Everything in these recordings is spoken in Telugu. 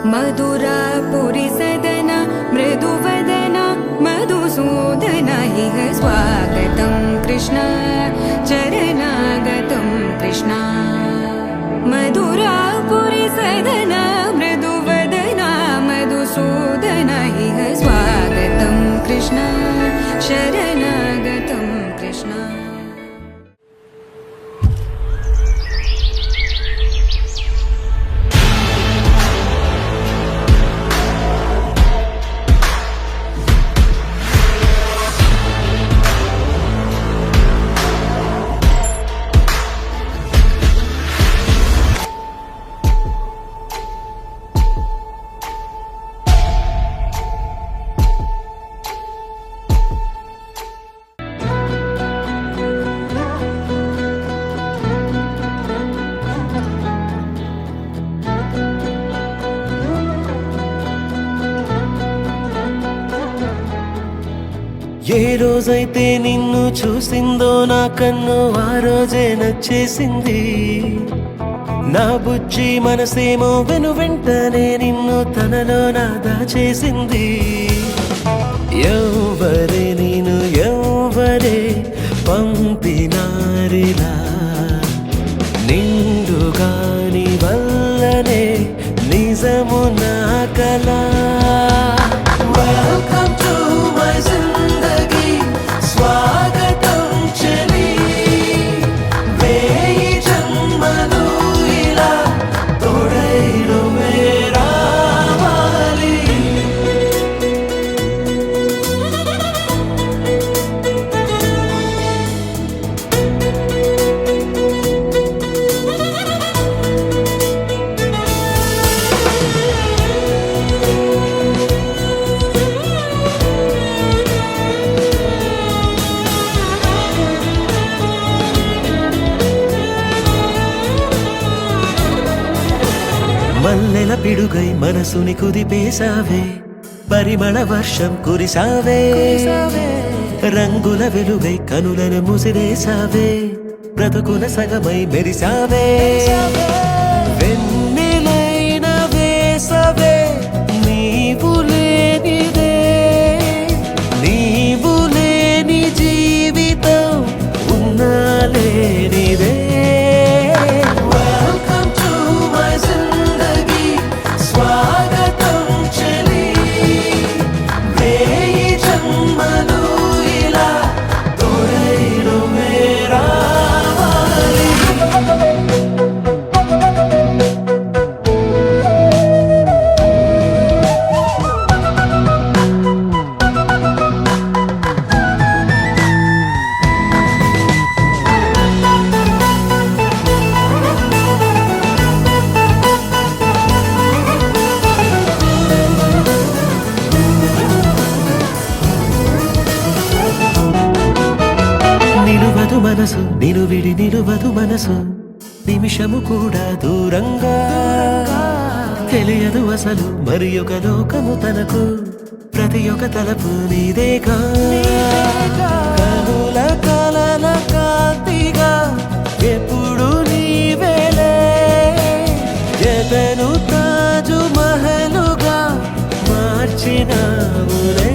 मधुरापुरी सदन मृदुवदन मधुसूदन इह स्वागतं कृष्ण चरणागतं कृष्ण मधुरापुरी सदन मृदुवदन मधुसूदन इह स्वागतं कृष्ण शरणागतं कृष्ण। ఏ రోజైతే నిన్ను చూసిందో నా కన్ను ఆ రోజే నచ్చేసింది. నా బుజ్జి మనసేమో వెను వెంటనే నిన్ను తనలో నా దాచేసింది. ఎవ్వరే నేను ఎవ్వరే పంపినారిలా నిండుగాని వల్లనే నిజము నా కలా. వెల్కమ్ టు మై జిందగీ స్వాగతం చెలి వేయి జన్మలు ఇలా తోడైలో రావాలి. మల్లెల పిడుగై మనసుని కుదిపేసావే, పరిమళ వర్షం కురిసావే, రంగుల వెలుగై కనులను ముసిరేసావే, బ్రతుకుల సగమై మెరిసావే. వెన్నెలైన వేసవే నీవు లేనిదే, నీవు లేని జీవితం ఉన్నా లేనిదే. మనసు నిను విడి నిలువదు మనసు, నిమిషము కూడా దూరంగా తెలియదు అసలు మరి ఒక లోకము తనకు, ప్రతి ఒక్క తలపు నీదేగా. కనుల కలల కాంతిగా ఎప్పుడు నీవేలే, జతను తాజు మహలుగా మార్చినావులే.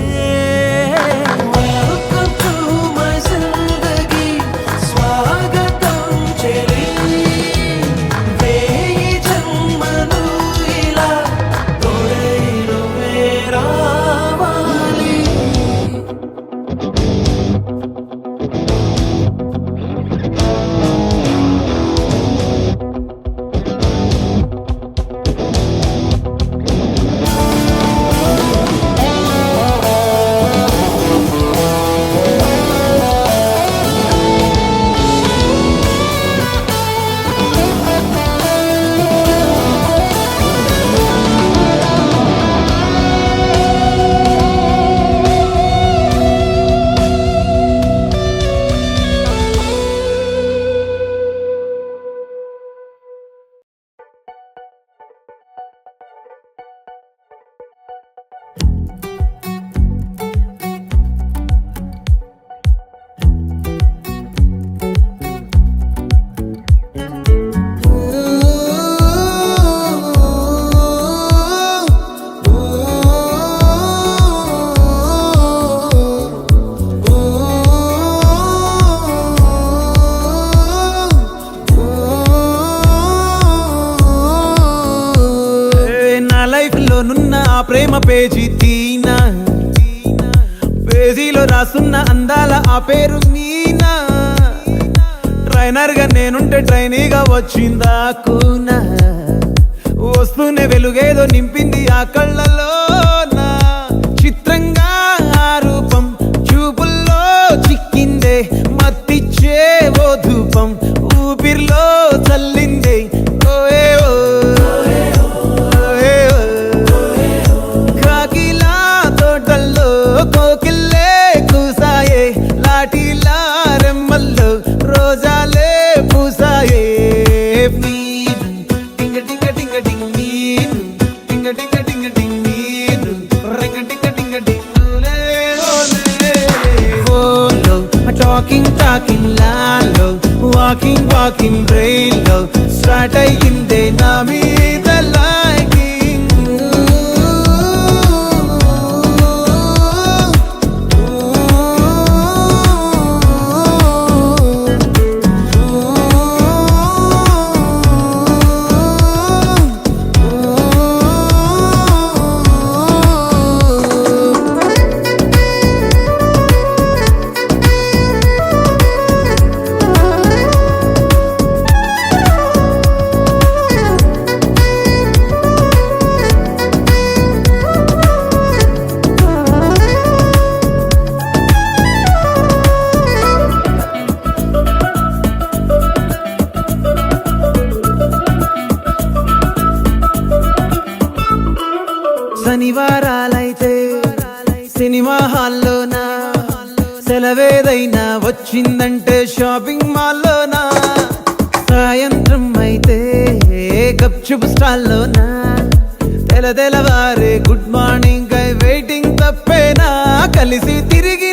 ప్రేమ పేజీ తీనా, పేజీలో రాసున్న అందాల ఆ పేరు మీనా. ట్రైనర్ గా నేనుంటే ట్రైనీగా వచ్చిందా కూనా, వస్తూనే వెలుగేదో నింపింది ఆ కళ్ళలోన. చిత్రంగా ఆ రూపం చూపుల్లో చిక్కిందే, మత్తిచ్చే ఓ ధూపం ఊపిరిలో చల్లిందే. ఓయే ఓ, ఓయే ఓ. కాకిలా తోటల్లో కోకిల్లే కూసాయే, లాఠీలా రెమ్మల్లో రోజాలే పూసాయే. నీరు టింగ టింగ టింగ టింగ్ నీరు, టింగ టింగ టింగ టింగ్ నీరు, రింగ టింగ టింగ టింగ్ ఓలే ఓలే. ఓలో టాకింగ్ లాలో, వాకింగ్ బ్రెయిన్లో స్టార్ట్ అయ్యిందే నా మీద లైకింగ్. శనివారాలైతే సినిమా హాల్లోనా, సెలవేదైనా వచ్చిందంటే షాపింగ్ మాల్లోనా. సాయంత్రం అయితే గప్చుప్ స్టాల్లోనా, తెలవారే గుడ్ మార్నింగ్ వెయిటింగ్ తప్పేనా. కలిసి తిరిగి